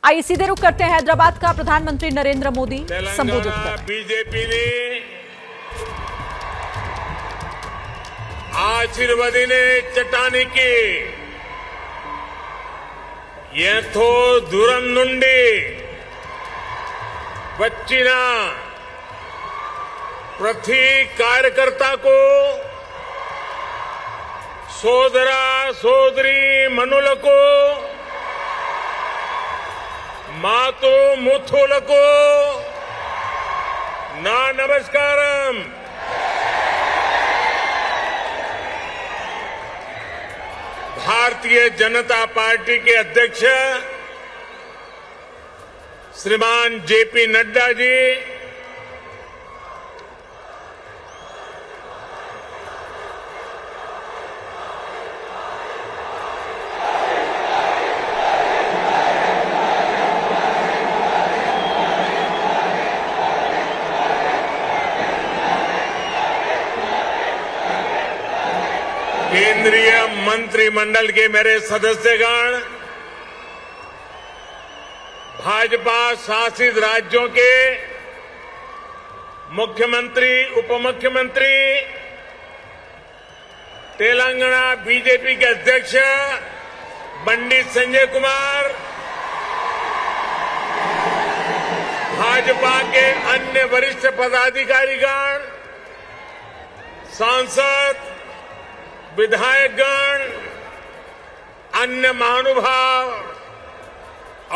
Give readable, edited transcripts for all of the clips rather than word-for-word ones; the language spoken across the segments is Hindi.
आइए सीधे रुख करते हैं हैदराबाद का। प्रधानमंत्री नरेंद्र मोदी संबोधित कर बीजेपी ने आशीर्वादीने चट्टानिकी ఎంతో దూరం నుండి వచ్చిన ప్రతి కార్యకర్తకు సోదర సోదరి మనులకు మాతు ముథులకు నా నమస్కారం। भारतीय जनता पार्टी के अध्यक्ष श्रीमान जेपी नड्डा जी, केंद्रीय मंत्रिमंडल के मेरे सदस्यगण, भाजपा शासित राज्यों के मुख्यमंत्री, उपमुख्यमंत्री, तेलंगाना बीजेपी के अध्यक्ष पंडित संजय कुमार, भाजपा के अन्य वरिष्ठ पदाधिकारीगण, सांसद, विधायकगण, अन्य महानुभाव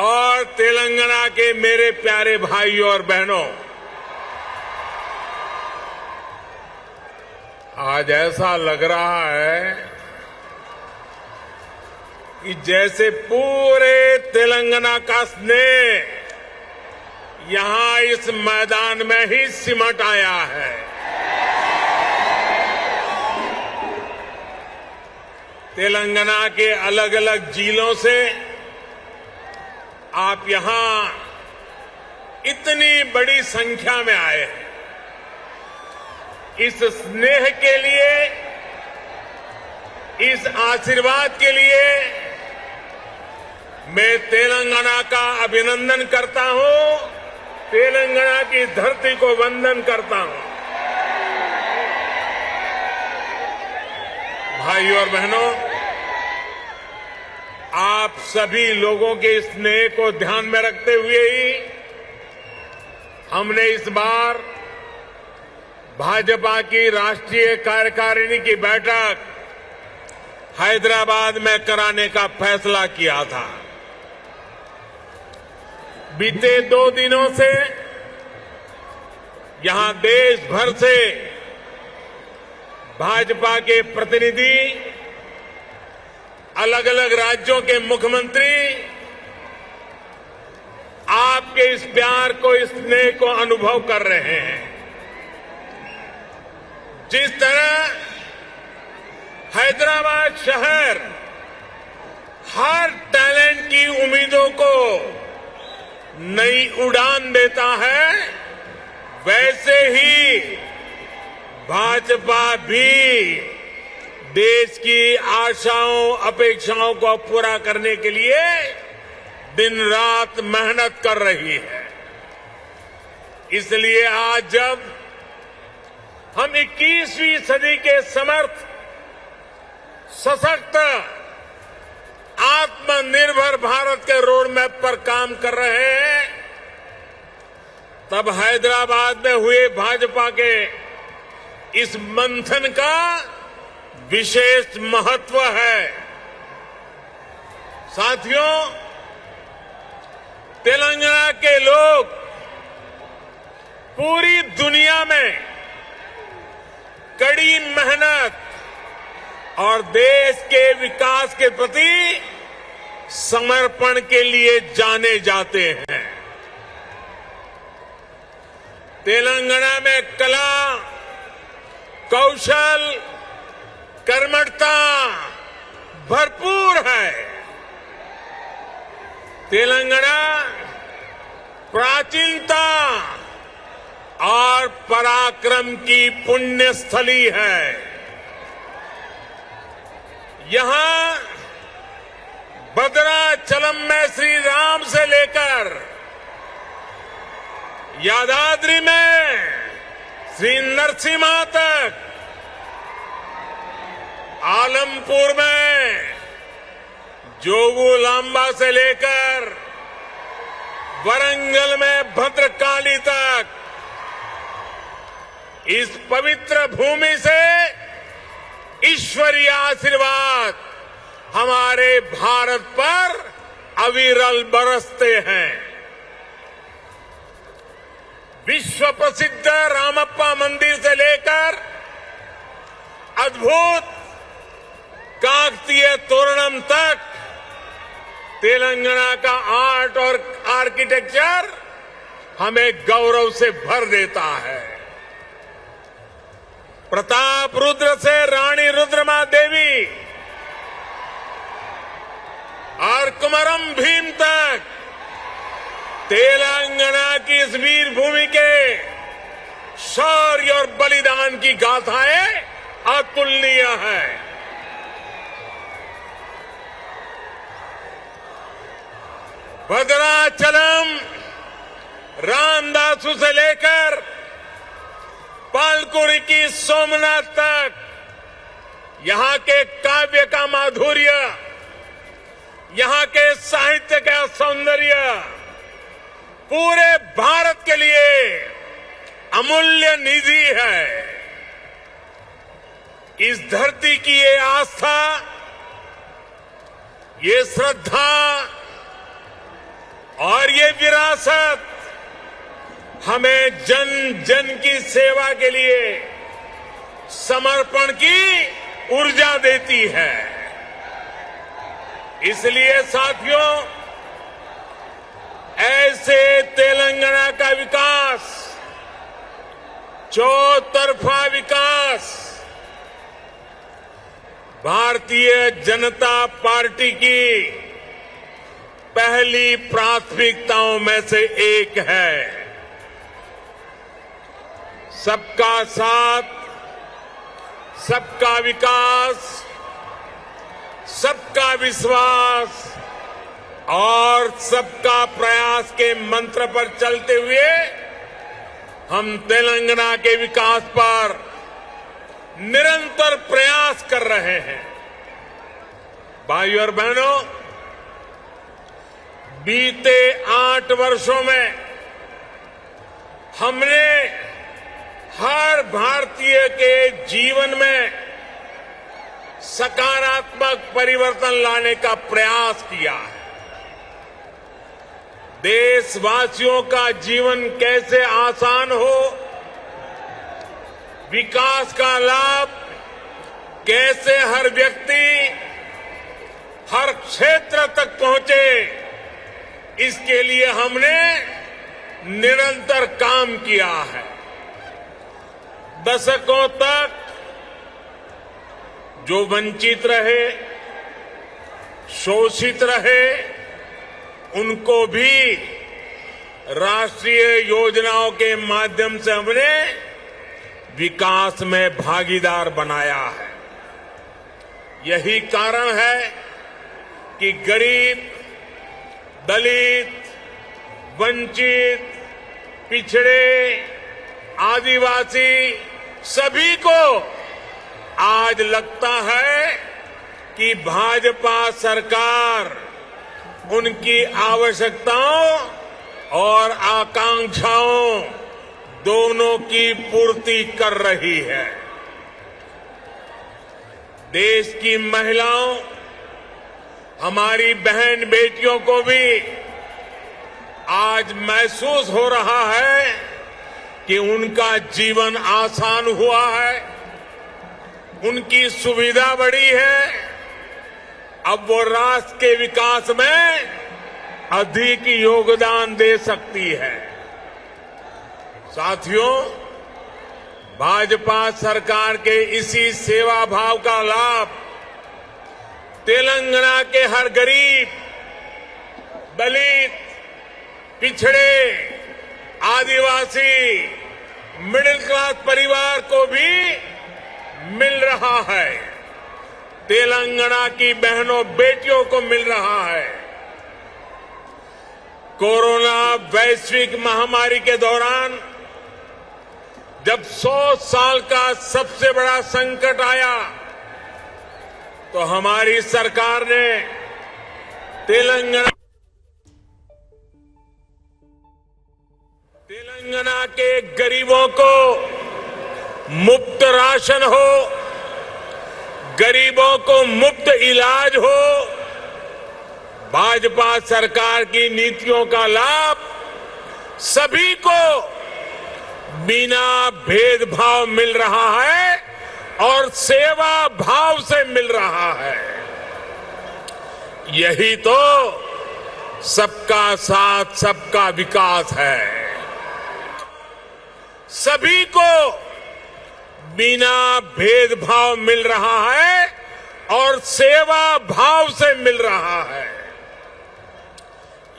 और तेलंगाना के मेरे प्यारे भाइयों और बहनों, आज ऐसा लग रहा है कि जैसे पूरे तेलंगाना का स्नेह यहां इस मैदान में ही सिमट आया है। तेलंगाना के अलग अलग जिलों से आप यहां इतनी बड़ी संख्या में आए हैं। इस स्नेह के लिए, इस आशीर्वाद के लिए मैं तेलंगाना का अभिनंदन करता हूं, तेलंगाना की धरती को वंदन करता हूं। भाइयों और बहनों, आप सभी लोगों के स्नेह को ध्यान में रखते हुए ही हमने इस बार भाजपा की राष्ट्रीय कार्यकारिणी की बैठक हैदराबाद में कराने का फैसला किया था। बीते 2 दिनों से यहां देश भर से भाजपा के प्रतिनिधि, अलग अलग राज्यों के मुख्यमंत्री आपके इस प्यार को, इस स्नेह को अनुभव कर रहे हैं। जिस तरह हैदराबाद शहर हर टैलेंट की उम्मीदों को नई उड़ान देता है, वैसे ही भाजपा भी देश की आशाओं, अपेक्षाओं को पूरा करने के लिए दिन रात मेहनत कर रही है। इसलिए आज जब हम 21वीं सदी के समर्थ, सशक्त, आत्मनिर्भर भारत के रोड मैप पर काम कर रहे हैं, तब हैदराबाद में हुए भाजपा के इस मंथन का विशेष महत्व है। साथियों, तेलंगाना के लोग पूरी दुनिया में कड़ी मेहनत और देश के विकास के प्रति समर्पण के लिए जाने जाते हैं। तेलंगाना में कला, कौशल, कर्मठता भरपूर है। तेलंगाना प्राचीनता और पराक्रम की पुण्य स्थली है। यहां भद्राचलम में श्री राम से लेकर लेकर यादाद्री में श्री नरसिम्हा तक, आलमपुर में जोगुलांबा से लेकर वरंगल में भद्रकाली तक, इस पवित्र भूमि से ईश्वरीय आशीर्वाद हमारे भारत पर अविरल बरसते हैं। विश्व प्रसिद्ध रामप्पा मंदिर से लेकर अद्भुत काकतीय तोरणम तक तेलंगाना का आर्ट और आर्किटेक्चर हमें गौरव से भर देता है। प्रताप रुद्र से रानी रुद्रमा देवी और कुमरम भीम तक तेलंगाना की इस वीर भूमि के शौर्य और बलिदान की गाथाएं अतुलनीय है। भद्राचलम रामदासु से लेकर पालकुरी की सोमनाथ तक यहां के काव्य का माधुर्य, यहां के साहित्य का सौंदर्य पूरे भारत के लिए अमूल्य निधि है। इस धरती की ये आस्था, ये श्रद्धा और ये विरासत हमें जन जन की सेवा के लिए समर्पण की ऊर्जा देती है। इसलिए साथियों, ऐसे तेलंगाना का विकास, चौतरफा विकास भारतीय जनता पार्टी की पहली प्राथमिकताओं में से एक है। सबका साथ, सबका विकास, सबका विश्वास और सबका प्रयास के मंत्र पर चलते हुए हम तेलंगाना के विकास पर निरंतर प्रयास कर रहे हैं। भाइयों और बहनों, बीते 8 वर्षों में हमने हर भारतीय के जीवन में सकारात्मक परिवर्तन लाने का प्रयास किया है। देशवासियों का जीवन कैसे आसान हो, विकास का लाभ कैसे हर व्यक्ति, हर क्षेत्र तक पहुंचे, इसके लिए हमने निरंतर काम किया है। दशकों तक जो वंचित रहे, शोषित रहे, उनको भी राष्ट्रीय योजनाओं के माध्यम से हमने विकास में भागीदार बनाया है। यही कारण है कि गरीब, दलित, वंचित, पिछड़े, आदिवासी सभी को आज लगता है कि भाजपा सरकार उनकी आवश्यकताओं और आकांक्षाओं दोनों की पूर्ति कर रही है। देश की महिलाओं, हमारी बहन बेटियों को भी आज महसूस हो रहा है कि उनका जीवन आसान हुआ है, उनकी सुविधा बढ़ी है। अब वो राष्ट्र के विकास में अधिक योगदान दे सकती है। साथियों, भाजपा सरकार के इसी सेवा भाव का लाभ तेलंगाना के हर गरीब, दलित, पिछड़े, आदिवासी, मिडिल क्लास परिवार को भी मिल रहा है। तेलंगाना की बहनों बेटियों को मिल रहा है। कोरोना वैश्विक महामारी के दौरान जब 100 साल का सबसे बड़ा संकट आया तो हमारी सरकार ने तेलंगाना के गरीबों को मुफ्त राशन हो, गरीबों को मुफ्त इलाज हो, भाजपा सरकार की नीतियों का लाभ सभी को बिना भेदभाव मिल रहा है और सेवा भाव से मिल रहा है। यही तो सबका साथ सबका विकास है। सभी को बिना भेदभाव मिल रहा है और सेवा भाव से मिल रहा है।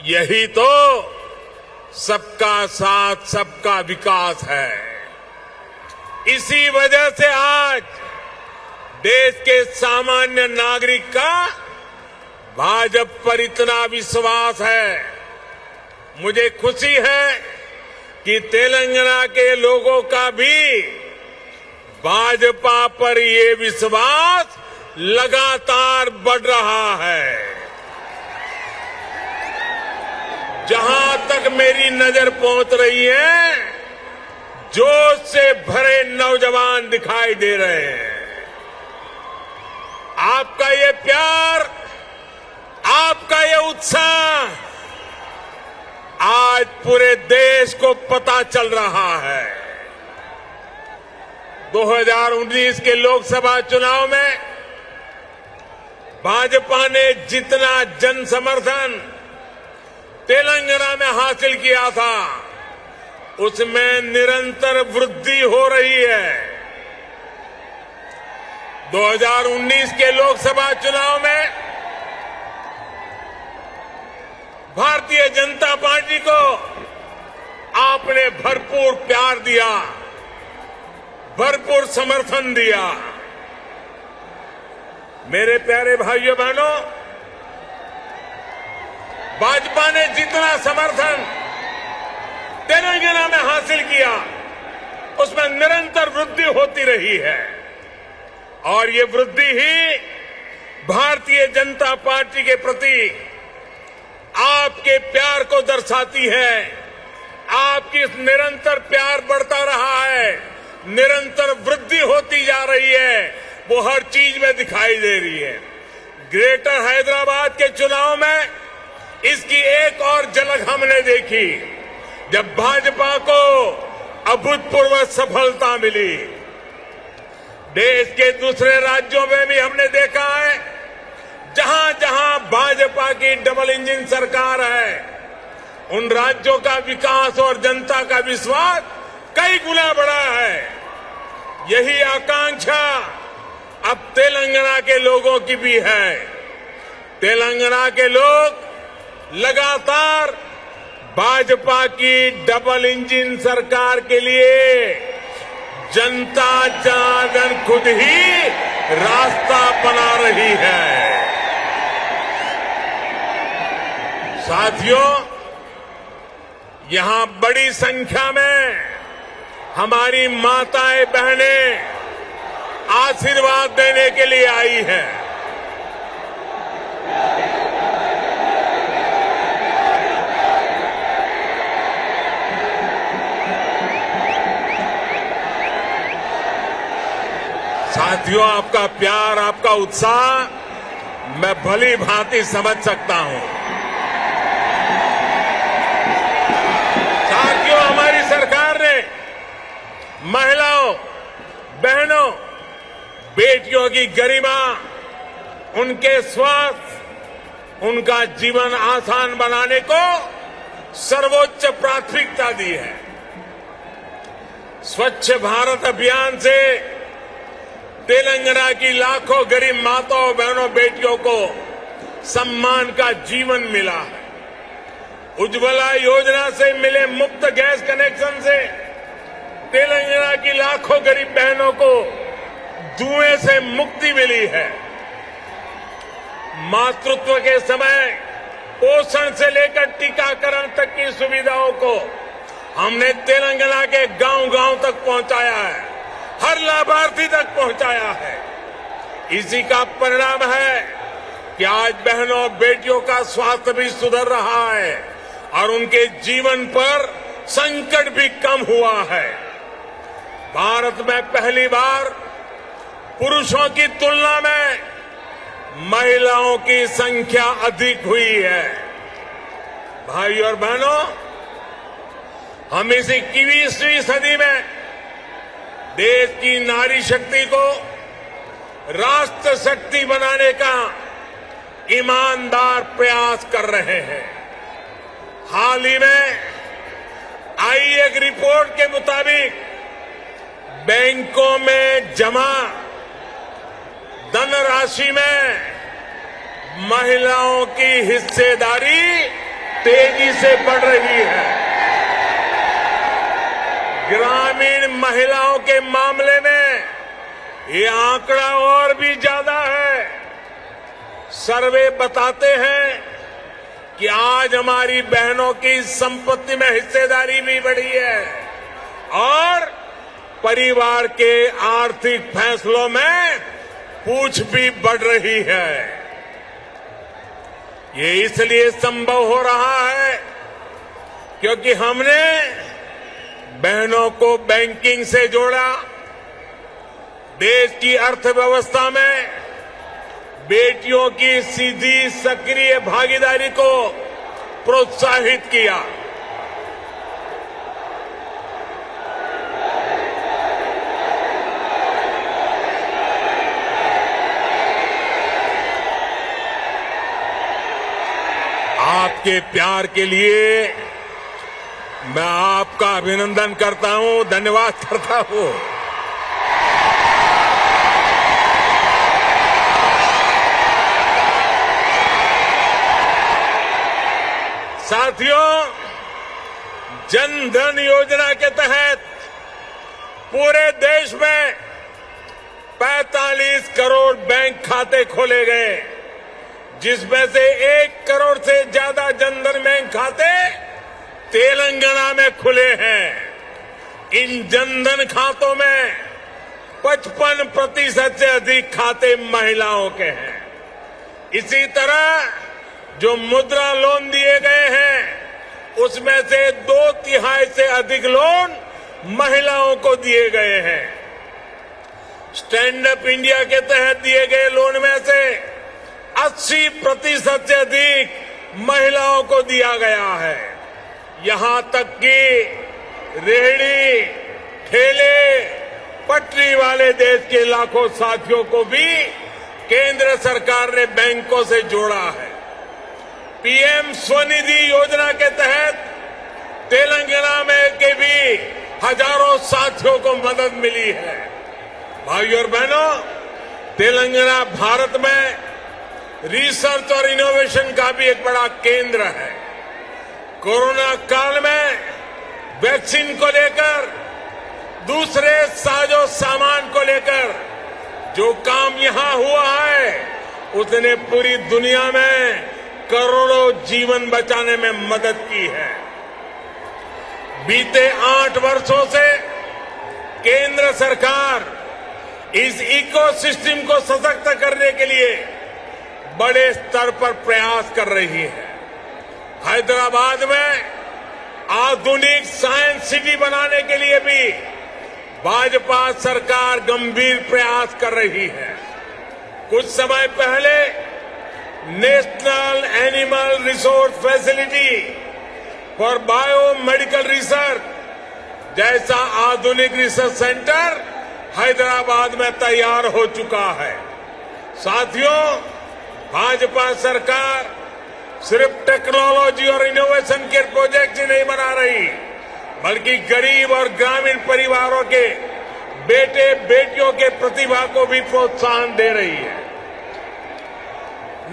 यही तो सबका साथ सबका विकास है। इसी वजह से आज देश के सामान्य नागरिक का भाजपा पर इतना विश्वास है। मुझे खुशी है कि तेलंगाना के लोगों का भी भाजपा पर ये विश्वास लगातार बढ़ रहा है। जहां तक मेरी नजर पहुंच रही है, जोश से भरे नौजवान दिखाई दे रहे हैं। आपका ये प्यार, आपका ये उत्साह आज पूरे देश को पता चल रहा है। 2019 के लोकसभा चुनाव में भाजपा ने जितना जन समर्थन तेलंगाना में हासिल किया था, उसमें निरंतर वृद्धि हो रही है। 2019 के लोकसभा चुनाव में भारतीय जनता पार्टी को आपने भरपूर प्यार दिया, भरपूर समर्थन दिया। मेरे प्यारे भाइयों बहनों, भाजपा ने जितना समर्थन तेलंगाना में हासिल किया, उसमें निरंतर वृद्धि होती रही है और ये वृद्धि ही भारतीय जनता पार्टी के प्रति आपके प्यार को दर्शाती है। आपकी निरंतर प्यार बढ़ता रहा है, निरंतर वृद्धि होती जा रही है, वो हर चीज में दिखाई दे रही है। ग्रेटर हैदराबाद के चुनाव में इसकी एक और झलक हमने देखी जब भाजपा को अभूतपूर्व सफलता मिली। देश के दूसरे राज्यों में भी हमने देखा है, जहां जहां भाजपा की डबल इंजन सरकार है, उन राज्यों का विकास और जनता का विश्वास कई गुना बढ़ा है। यही आकांक्षा अब तेलंगाना के लोगों की भी है। तेलंगाना के लोग लगातार भाजपा की डबल इंजन सरकार के लिए जनता जनार्दन खुद ही रास्ता बना रही है। साथियों, यहां बड़ी संख्या में हमारी माताएं बहनें आशीर्वाद देने के लिए आई हैं। साथियों, आपका प्यार, आपका उत्साह मैं भली भांति समझ सकता हूं। साथियों, हमारी सरकार ने महिलाओं, बहनों, बेटियों की गरिमा, उनके स्वास्थ्य, उनका जीवन आसान बनाने को सर्वोच्च प्राथमिकता दी है। स्वच्छ भारत अभियान से तेलंगाना की लाखों गरीब माताओं, बहनों, बेटियों को सम्मान का जीवन मिला है। उज्ज्वला योजना से मिले मुफ्त गैस कनेक्शन से तेलंगाना की लाखों गरीब बहनों को धुएं से मुक्ति मिली है। मातृत्व के समय पोषण से लेकर टीकाकरण की सुविधाओं को हमने तेलंगाना के गांव-गांव तक पहुंचाया है, हर लाभार्थी तक पहुंचाया है। इसी का परिणाम है कि आज बहनों बेटियों का स्वास्थ्य भी सुधर रहा है और उनके जीवन पर संकट भी कम हुआ है। भारत में पहली बार पुरुषों की तुलना में महिलाओं की संख्या अधिक हुई है। भाइयों और बहनों, हम इस 21वीं सदी में देश की नारी शक्ति को राष्ट्र शक्ति बनाने का ईमानदार प्रयास कर रहे हैं। हाल ही में आई एक रिपोर्ट के मुताबिक बैंकों में जमा धनराशि में महिलाओं की हिस्सेदारी तेजी से बढ़ रही है। ग्रामीण महिलाओं के मामले में ये आंकड़ा और भी ज्यादा है। सर्वे बताते हैं कि आज हमारी बहनों की संपत्ति में हिस्सेदारी भी बढ़ी है और परिवार के आर्थिक फैसलों में पूछ भी बढ़ रही है। ये इसलिए संभव हो रहा है क्योंकि हमने बहनों को बैंकिंग से जोड़ा, देश की अर्थव्यवस्था में बेटियों की सीधी सक्रिय भागीदारी को प्रोत्साहित किया। आपके प्यार के लिए मैं आपका अभिनंदन करता हूं, धन्यवाद करता हूं। साथियों, जन धन योजना के तहत पूरे देश में 45 करोड़ बैंक खाते खोले गए, जिसमें से 1 करोड़ से ज्यादा जन धन बैंक खाते तेलंगाना में खुले हैं। इन जन धन खातों में 55% से अधिक खाते महिलाओं के हैं। इसी तरह जो मुद्रा लोन दिए गए हैं उसमें से 2/3 से अधिक लोन महिलाओं को दिए गए हैं। स्टैंड अप इंडिया के तहत दिए गए लोन में से 80% से अधिक महिलाओं को दिया गया है। यहां तक कि रेहड़ी, ठेले, पटरी वाले देश के लाखों साथियों को भी केंद्र सरकार ने बैंकों से जोड़ा है। पीएम स्वनिधि योजना के तहत तेलंगाना में के भी हजारों साथियों को मदद मिली है। भाइयों और बहनों, तेलंगाना भारत में रिसर्च और इनोवेशन का भी एक बड़ा केंद्र है। कोरोना काल में वैक्सीन को लेकर, दूसरे साजो सामान को लेकर जो काम यहां हुआ है उसने पूरी दुनिया में करोड़ों जीवन बचाने में मदद की है। बीते 8 वर्षों से केंद्र सरकार इस इकोसिस्टम को सशक्त करने के लिए बड़े स्तर पर प्रयास कर रही है। हैदराबाद में आधुनिक साइंस सिटी बनाने के लिए भी भाजपा सरकार गंभीर प्रयास कर रही है। कुछ समय पहले national animal resource facility for biomedical research जैसा आधुनिक रिसर्च सेंटर हैदराबाद में तैयार हो चुका है। साथियों, भाजपा सरकार सिर्फ टेक्नोलॉजी और इनोवेशन के प्रोजेक्ट ही नहीं बना रही, बल्कि गरीब और ग्रामीण परिवारों के बेटे बेटियों के प्रतिभा को भी प्रोत्साहन दे रही है।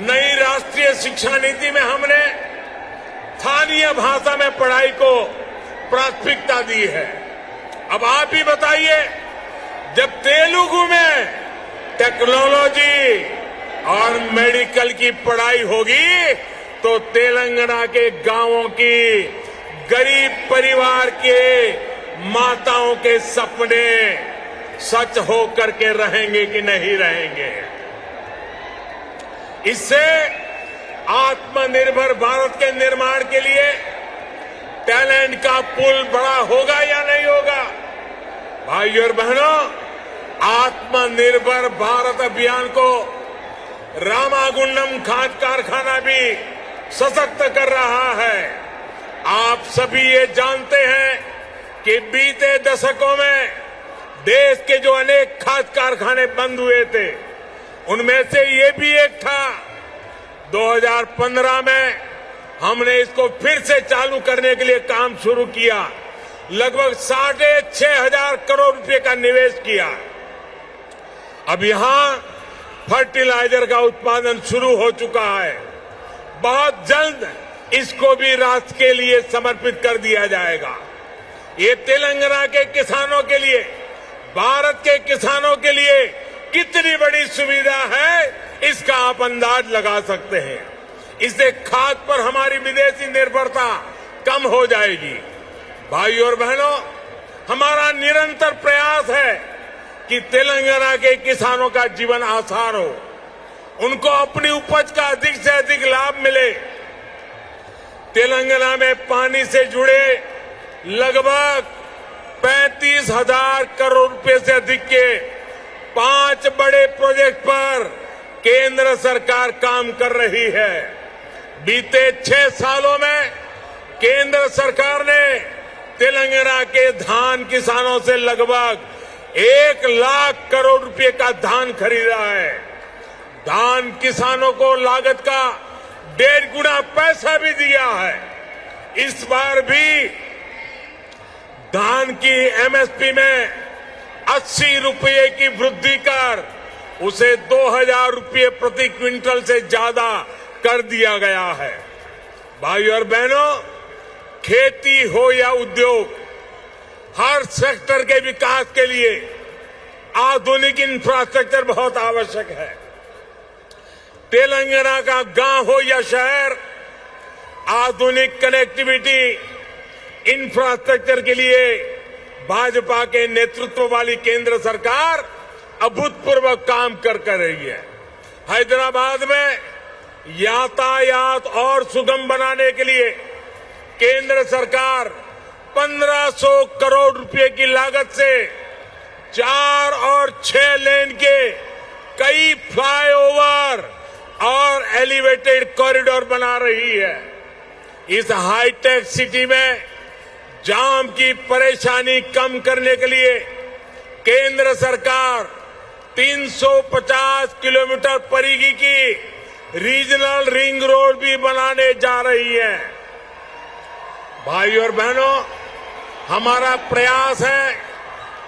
नई राष्ट्रीय शिक्षा नीति में हमने स्थानीय भाषा में पढ़ाई को प्राथमिकता दी है। अब आप ही बताइए, जब तेलुगु में टेक्नोलॉजी और मेडिकल की पढ़ाई होगी तो तेलंगाना के गांवों की गरीब परिवार के माताओं के सपने सच हो करके रहेंगे कि नहीं रहेंगे। इससे आत्मनिर्भर भारत के निर्माण के लिए टैलेंट का पुल बड़ा होगा या नहीं होगा। भाइयों और बहनों, आत्मनिर्भर भारत अभियान को रामागुंडम खाद कारखाना भी सशक्त कर रहा है। आप सभी ये जानते हैं कि बीते दशकों में देश के जो अनेक खाद कारखाने बंद हुए थे, उनमें से ये भी एक था। 2015 में हमने इसको फिर से चालू करने के लिए काम शुरू किया। लगभग 6,500 करोड़ रुपए का निवेश किया। अब यहां फर्टिलाइजर का उत्पादन शुरू हो चुका है। बहुत जल्द इसको भी राष्ट्र के लिए समर्पित कर दिया जाएगा। ये तेलंगाना के किसानों के लिए, भारत के किसानों के लिए कितनी बड़ी सुविधा है, इसका आप अंदाज लगा सकते हैं। इससे खाद पर हमारी विदेशी निर्भरता कम हो जाएगी। भाइयों और बहनों, हमारा निरंतर प्रयास है कि तेलंगाना के किसानों का जीवन आसान हो, उनको अपनी उपज का अधिक से अधिक लाभ मिले। तेलंगाना में पानी से जुड़े लगभग 35,000 करोड़ रुपए से अधिक के 5 बड़े प्रोजेक्ट पर केंद्र सरकार काम कर रही है। बीते 6 सालों में केंद्र सरकार ने तेलंगाना के धान किसानों से लगभग 1 लाख करोड़ रुपए का धान खरीदा है। धान किसानों को लागत का 1.5 गुना पैसा भी दिया है। इस बार भी धान की एमएसपी में 80 रुपये की वृद्धि कर उसे 2,000 रुपये प्रति क्विंटल से ज्यादा कर दिया गया है। भाइयों और बहनों, खेती हो या उद्योग, हर सेक्टर के विकास के लिए आधुनिक इंफ्रास्ट्रक्चर बहुत आवश्यक है। तेलंगाना का गांव हो या शहर, आधुनिक कनेक्टिविटी इंफ्रास्ट्रक्चर के लिए भाजपा के नेतृत्व वाली केंद्र सरकार अभूतपूर्व काम कर रही है। हैदराबाद में यातायात और सुगम बनाने के लिए केंद्र सरकार 1,500 करोड़ रुपए की लागत से 4 और 6 लेन के कई फ्लाईओवर और एलिवेटेड कॉरिडोर बना रही है। इस हाईटेक सिटी में जाम की परेशानी कम करने के लिए केंद्र सरकार 350 किलोमीटर परिधि की रीजनल रिंग रोड भी बनाने जा रही है। भाइयों और बहनों, हमारा प्रयास है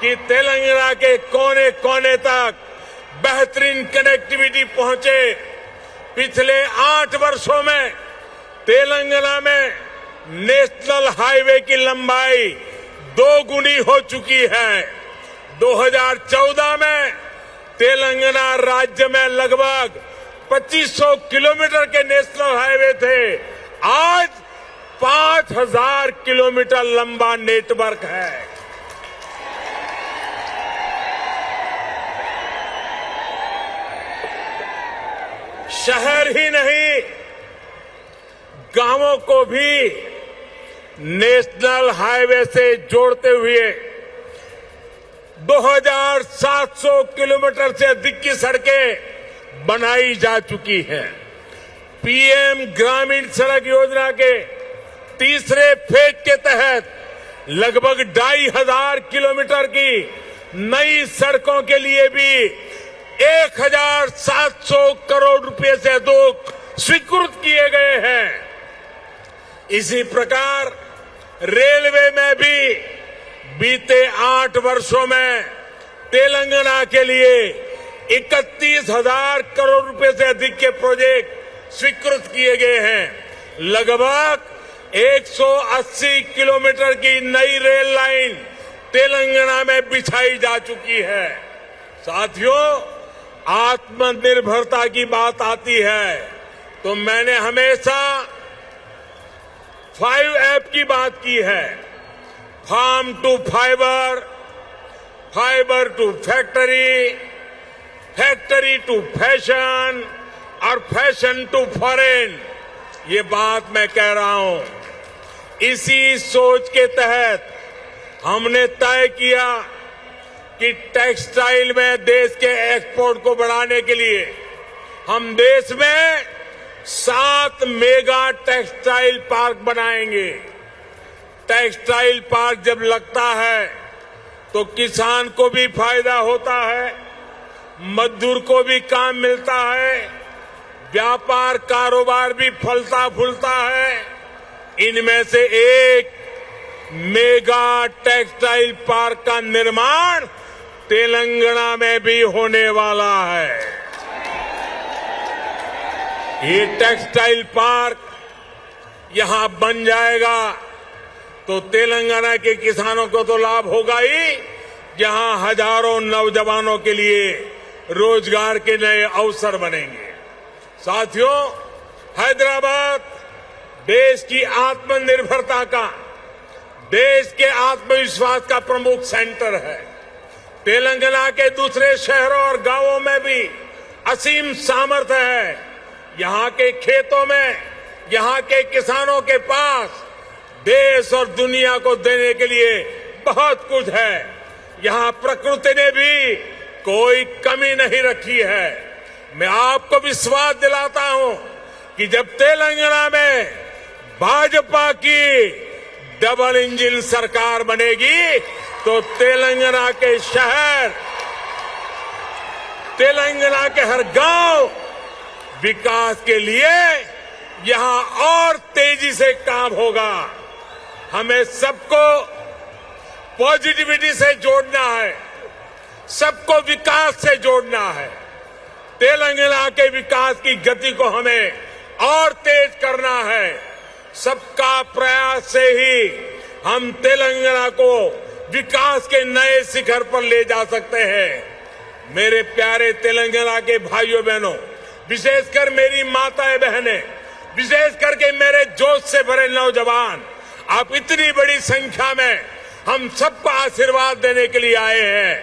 कि तेलंगाना के कोने कोने तक बेहतरीन कनेक्टिविटी पहुंचे। पिछले 8 वर्षों में तेलंगाना में नेशनल हाईवे की लंबाई 2 गुनी हो चुकी है। 2014 में तेलंगाना राज्य में लगभग 2500 किलोमीटर के नेशनल हाईवे थे। आज 5,000 किलोमीटर लंबा नेटवर्क है। शहर ही नहीं, गांवों को भी नेशनल हाईवे से जोड़ते हुए 2,700 किलोमीटर से अधिक की सड़कें बनाई जा चुकी हैं। पीएम ग्रामीण सड़क योजना के तीसरे फेज के तहत लगभग 2,500 किलोमीटर की नई सड़कों के लिए भी 1,700 करोड़ रुपए से अधिक स्वीकृत किए गए हैं। इसी प्रकार रेलवे में भी बीते 8 वर्षों में तेलंगाना के लिए 31,000 करोड़ रुपए से अधिक के प्रोजेक्ट स्वीकृत किए गए हैं। लगभग 180 किलोमीटर की नई रेल लाइन तेलंगाना में बिछाई जा चुकी है। साथियों, आत्मनिर्भरता की बात आती है तो मैंने हमेशा 5 की बात की है। Farm to fibre, fibre to factory, factory to fashion और फैशन टू फॉरेन। ये बात मैं कह रहा हूं। इसी सोच के तहत हमने तय किया कि टेक्सटाइल में देश के एक्सपोर्ट को बढ़ाने के लिए हम देश में 7 मेगा टेक्सटाइल पार्क बनाएंगे। टेक्सटाइल पार्क जब लगता है तो किसान को भी फायदा होता है, मजदूर को भी काम मिलता है, व्यापार कारोबार भी फलता फूलता है। इनमें से एक मेगा टेक्सटाइल पार्क का निर्माण तेलंगाना में भी होने वाला है। ये टेक्सटाइल पार्क यहां बन जाएगा तो तेलंगाना के किसानों को तो लाभ होगा ही, जहां हजारों नौजवानों के लिए रोजगार के नए अवसर बनेंगे। साथियों, हैदराबाद देश की आत्मनिर्भरता का, देश के आत्मविश्वास का प्रमुख सेंटर है। तेलंगाना के दूसरे शहरों और गांवों में भी असीम सामर्थ्य है। यहां के खेतों में, यहां के किसानों के पास देश और दुनिया को देने के लिए बहुत कुछ है। यहां प्रकृति ने भी कोई कमी नहीं रखी है। मैं आपको विश्वास दिलाता हूं कि जब तेलंगाना में भाजपा की डबल इंजन सरकार बनेगी तो तेलंगाना के शहर, तेलंगाना के हर गांव विकास के लिए यहां और तेजी से काम होगा। हमें सबको पॉजिटिविटी से जोड़ना है, सबको विकास से जोड़ना है। तेलंगाना के विकास की गति को हमें और तेज करना है। सबका प्रयास से ही हम तेलंगाना को विकास के नए शिखर पर ले जा सकते हैं। मेरे प्यारे तेलंगाना के भाइयों बहनों, विशेषकर मेरी माताएं बहनें, विशेष करके मेरे जोश से भरे नौजवान, आप इतनी बड़ी संख्या में हम सबको आशीर्वाद देने के लिए आए हैं।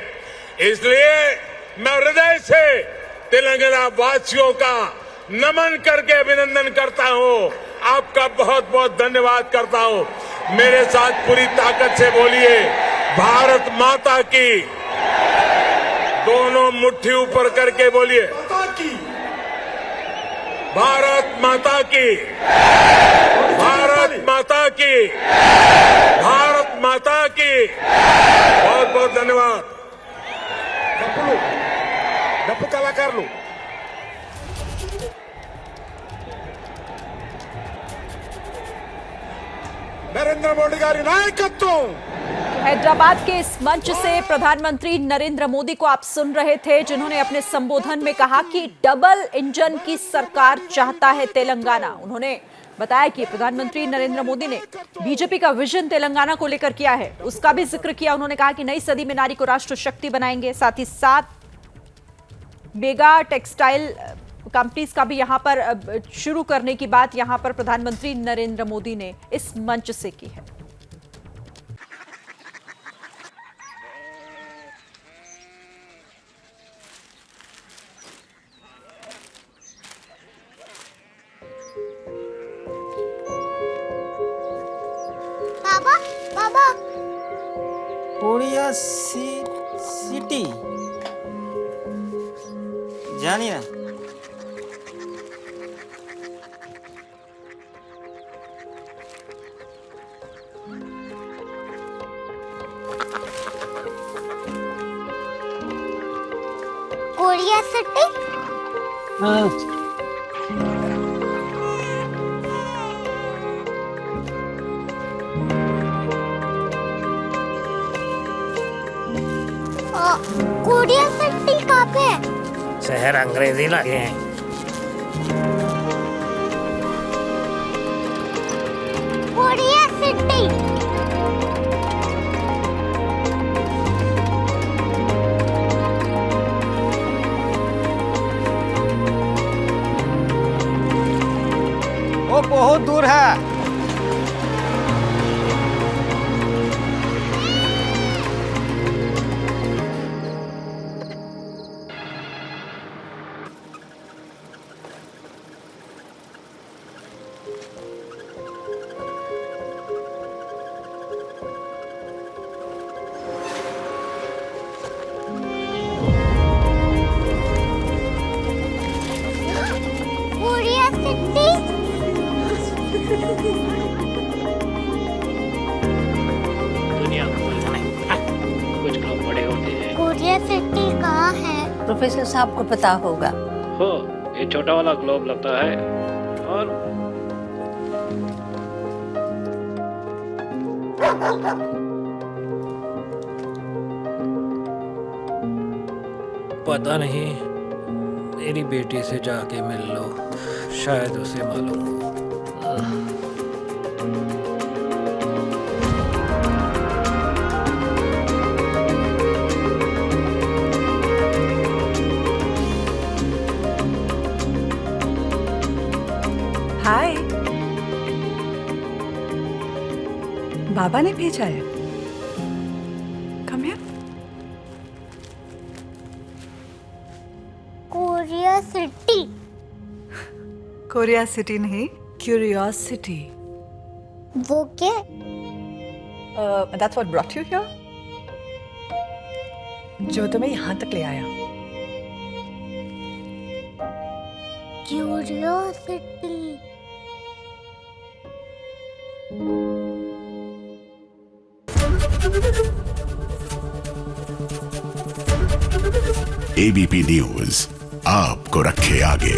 इसलिए मैं हृदय से तेलंगाना वासियों का नमन करके अभिनंदन करता हूं। आपका बहुत बहुत धन्यवाद करता हूं। मेरे साथ पूरी ताकत से बोलिए, भारत माता की। दोनों मुट्ठी ऊपर करके बोलिए, भारत माता की, भारत माता की, भारत माता की। बहुत बहुत धन्यवाद। డప్పు కళాకారులు नरेंद्र मोदी गारी नायकत्व। हैदराबाद के इस मंच से प्रधानमंत्री नरेंद्र मोदी को आप सुन रहे थे, जिन्होंने अपने संबोधन में कहा कि डबल इंजन की सरकार चाहता है तेलंगाना। उन्होंने बताया कि प्रधानमंत्री नरेंद्र मोदी ने बीजेपी का विजन तेलंगाना को लेकर किया है, उसका भी जिक्र किया। उन्होंने कहा कि नई सदी में नारी को राष्ट्र शक्ति बनाएंगे। साथ ही 7 मेगा टेक्सटाइल कंपनीज का भी यहां पर शुरू करने की बात यहां पर प्रधानमंत्री नरेंद्र मोदी ने इस मंच से की है। बाबा बाबा कोरिया सिटी जानी ना। कोरिया सिटी हाँ। कोरिया सिटी कहाँ पे है? शहर अंग्रेजी लगे हैं। कोरिया सिटी वो बहुत दूर है। नहीं आता। कुछ लोग बड़े होते हैं। कोरिया सिटी कहाँ है? प्रोफेसर साहब को पता होगा। हो, ये छोटा वाला ग्लोब लगता है और पता नहीं, मेरी बेटी से जाके मिल लो, शायद उसे मालूम हो। हाय, बाबा ने भेजा है। Come here. Korea city. Korea city नहीं, क्यूरियोसिटी। वो क्या? That's what brought you here? जो तुम्हें यहाँ तक ले आया। क्यूरियोसिटी। एबीपी न्यूज आपको रखे आगे।